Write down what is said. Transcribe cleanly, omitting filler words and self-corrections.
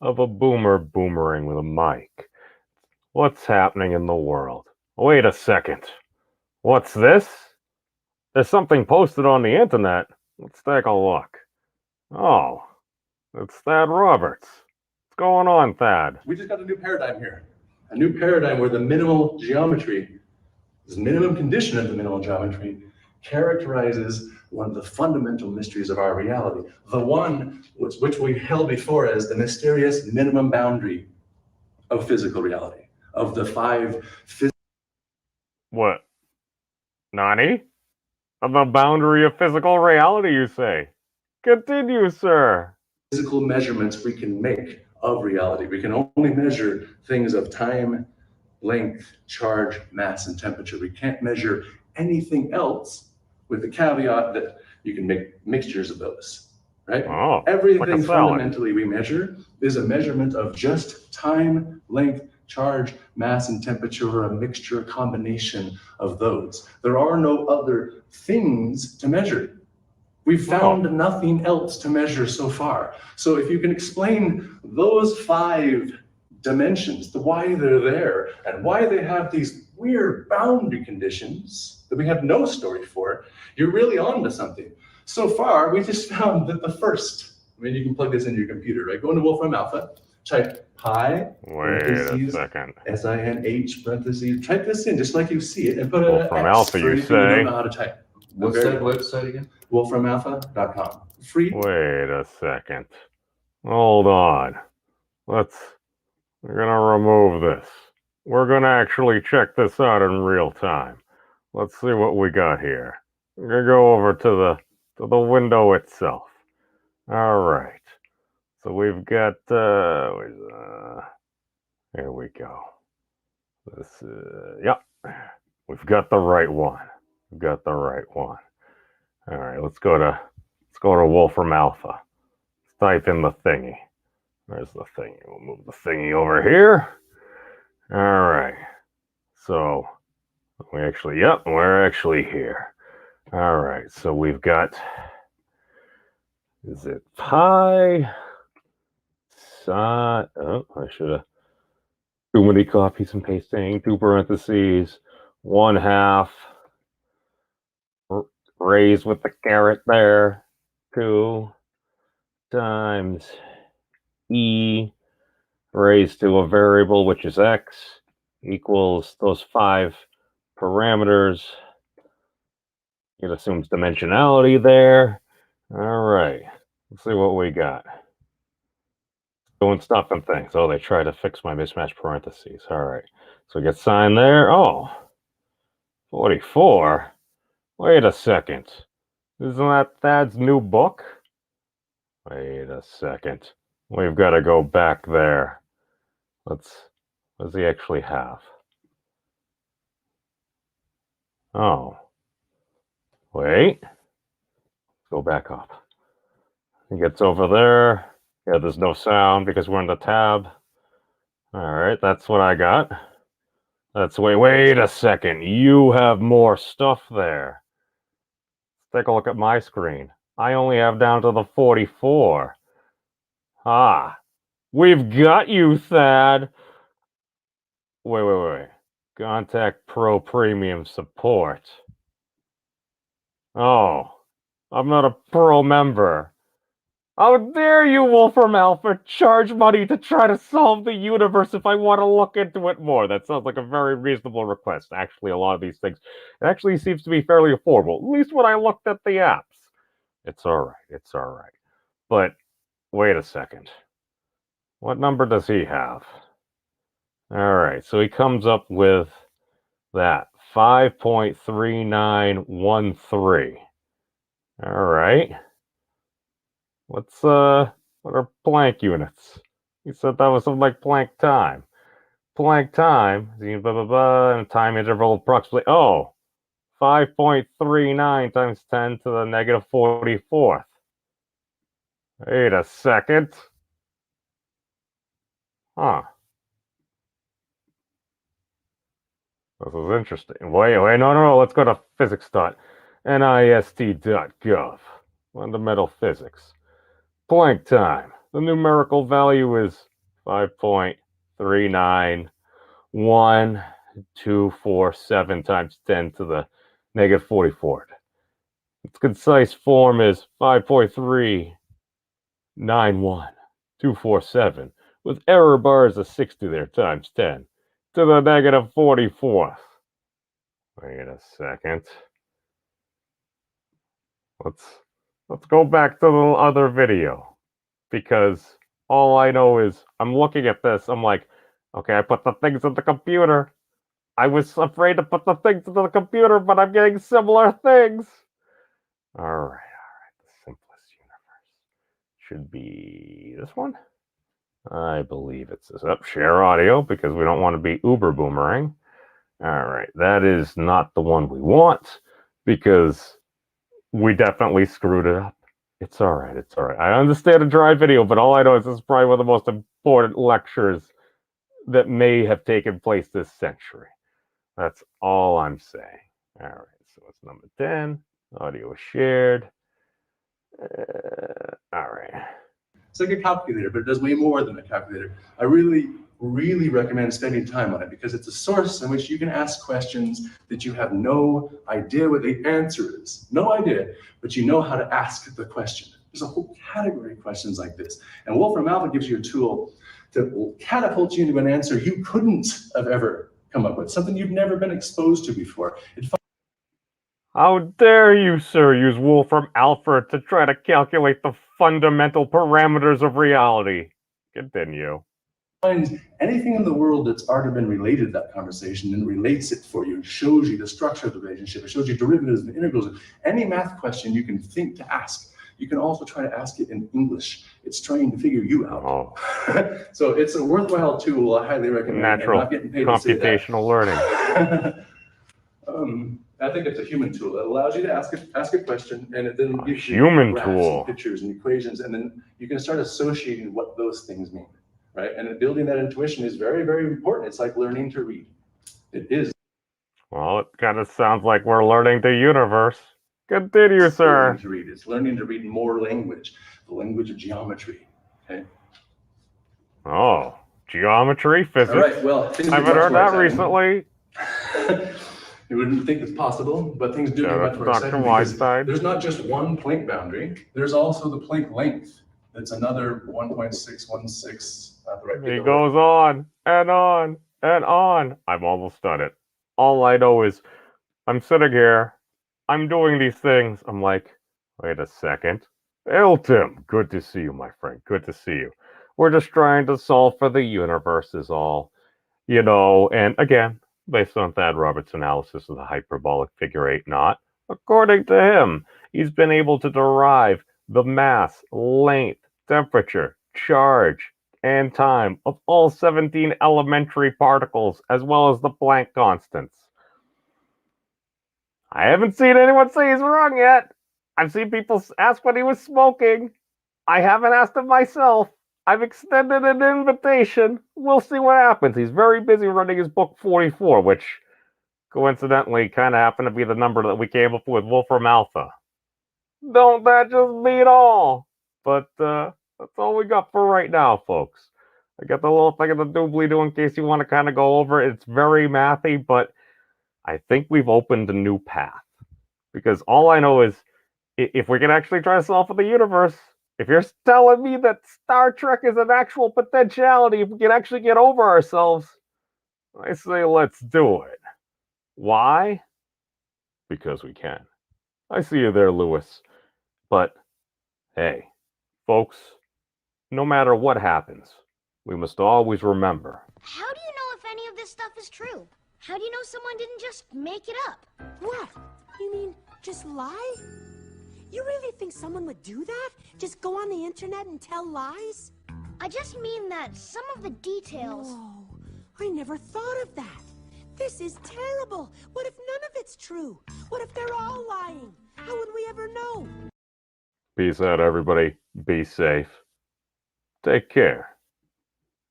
of a boomer boomering with a mic. What's happening in the world? Wait a second. What's this? There's something posted on the internet. Let's take a look. Oh, it's Thad Roberts. What's going on, Thad? We just got a new paradigm here. A new paradigm where the minimal geometry, this minimum condition of the minimal geometry, characterizes one of the fundamental mysteries of our reality. The one which we held before as the mysterious minimum boundary of physical reality, of the five What? Nani? Of the boundary of physical reality, you say? Continue, sir. physical measurements we can make of reality. We can only measure things of time, length, charge, mass, and temperature. We can't measure anything else, with the caveat that you can make mixtures of those, right? Oh, Everything like a salad. fundamentally we measure is a measurement of just time, length, charge, mass, and temperature, or a mixture, a combination of those. There are no other things to measure. We've found nothing else to measure so far. So if you can explain those five dimensions, the why they're there, and why they have these weird boundary conditions that we have no story for, you're really onto something. So far, we just found that the first, I mean, you can plug this into your computer, right? Go into Wolfram Alpha, type pi, Wait a second. SINH, parentheses, type this in just like you see it, and put Wolfram an X Alpha, for you anything you don't say? know how to type. What's that website again? WolframAlpha.com. Free. Wait a second. Hold on. We're gonna remove this. We're gonna actually check this out in real time. Let's see what we got here. We're gonna go over to the window itself. All right. So we've got here we go. This yep. We've got the right one. We've got the right one. All right, let's go to Wolfram Alpha. Let's type in the thingy. There's the thingy. We'll move the thingy over here. All right. So we're actually here. All right. So we've got, is it pi? Oh, I should have. Too many copies and pasting. 2 parentheses. 1/2. Raised with the caret there. 2 times e raised to a variable, which is x, equals those 5 parameters. It assumes dimensionality there. All right, let's see what we got. Doing stuff and things. Oh, they try to fix my mismatched parentheses. All right, so we get sign there. Oh, 44. Wait a second. Isn't that Thad's new book? Wait a second. We've got to go back there. What does he actually have? Oh. Wait. Let's go back up. He gets over there. Yeah, there's no sound because we're in the tab. All right, that's what I got. Wait a second. You have more stuff there. Let's take a look at my screen. I only have down to the 44. Ah. We've got you, Thad. Wait. Contact Pro Premium Support. Oh, I'm not a Pro member. How dare you, Wolfram Alpha, charge money to try to solve the universe if I want to look into it more? That sounds like a very reasonable request. Actually, a lot of these things, it actually seems to be fairly affordable, at least when I looked at the apps. It's all right. But wait a second. What number does he have? All right, so he comes up with that 5.3913. All right. What are Planck units? He said that was something like Planck time. Planck time, blah, blah, blah, and time interval approximately, 5.39 times 10 to the negative 44th. Wait a second. Huh. This is interesting. Wait, no. Let's go to physics.nist.gov. Fundamental physics. Planck time. The numerical value is 5.391,247 times 10 to the negative 44th. Its concise form is 5.391,247, with error bars of 60 there times 10 to the negative 44th. Wait a second. Let's go back to the other video, because all I know is I'm looking at this, I'm like, okay, I put the things in the computer. I was afraid to put the things into the computer, but I'm getting similar things. Alright, the simplest universe should be this one. I believe it's this. Share audio, because we don't want to be uber boomerang. Alright, that is not the one we want, because we definitely screwed it up. It's alright, it's alright. I understand a dry video, but all I know is this is probably one of the most important lectures that may have taken place this century. That's all I'm saying. Alright, so it's number 10. Audio is shared. Alright. It's like a calculator, but it does way more than a calculator. I really recommend spending time on it, because it's a source in which you can ask questions that you have no idea what the answer is. No idea, but you know how to ask the question. There's a whole category of questions like this. And Wolfram Alpha gives you a tool to catapult you into an answer you couldn't have ever come up with, something you've never been exposed to before. How dare you, sir, use Wolfram Alpha to try to calculate the fundamental parameters of reality. Continue. Finds anything in the world that's already been related to that conversation and relates it for you, shows you the structure of the relationship, it shows you derivatives and integrals. Any math question you can think to ask, you can also try to ask it in English. It's trying to figure you out. Oh. So it's a worthwhile tool. I highly recommend. Natural not getting paid computational learning. I think it's a human tool. It allows you to ask a question, and it then gives you human graphs tool. and pictures and equations, and then you can start associating what those things mean, right? And building that intuition is very, very important. It's like learning to read. It is. Well, it kind of sounds like we're learning the universe. Continue, sir. Learning to read. It's learning to read more language, the language of geometry. Okay. Oh, geometry, physics. All right. Well, I haven't heard that recently. You wouldn't think it's possible, but things do get much more exciting, because there's not just one Planck boundary. There's also the Planck length. That's another 1.616. Not the right. He goes on and on and on. I'm almost done it. All I know is I'm sitting here, I'm doing these things. I'm like, wait a second. Tim, good to see you, my friend. Good to see you. We're just trying to solve for the universe is all. You know, and again, based on Thad Roberts' analysis of the hyperbolic figure 8 knot, according to him, he's been able to derive the mass, length, temperature, charge, and time of all 17 elementary particles, as well as the Planck constants. I haven't seen anyone say he's wrong yet. I've seen people ask when he was smoking. I haven't asked him myself. I've extended an invitation. We'll see what happens. He's very busy running his book 44, which coincidentally kind of happened to be the number that we came up with Wolfram Alpha. Don't that just beat all? But that's all we got for right now, folks. I got the little thing of the doobly-doo in case you want to kind of go over it. It's very mathy, but I think we've opened a new path. Because all I know is, if we can actually try to solve for the universe, if you're telling me that Star Trek is an actual potentiality, if we can actually get over ourselves, I say let's do it. Why? Because we can. I see you there, Lewis. But, hey, folks, no matter what happens, we must always remember. How do you know if any of this stuff is true? How do you know someone didn't just make it up? What? You mean just lie? You really think someone would do that? Just go on the internet and tell lies? I just mean that some of the details... Whoa, I never thought of that. This is terrible. What if none of it's true? What if they're all lying? How would we ever know? Peace out, everybody. Be safe. Take care.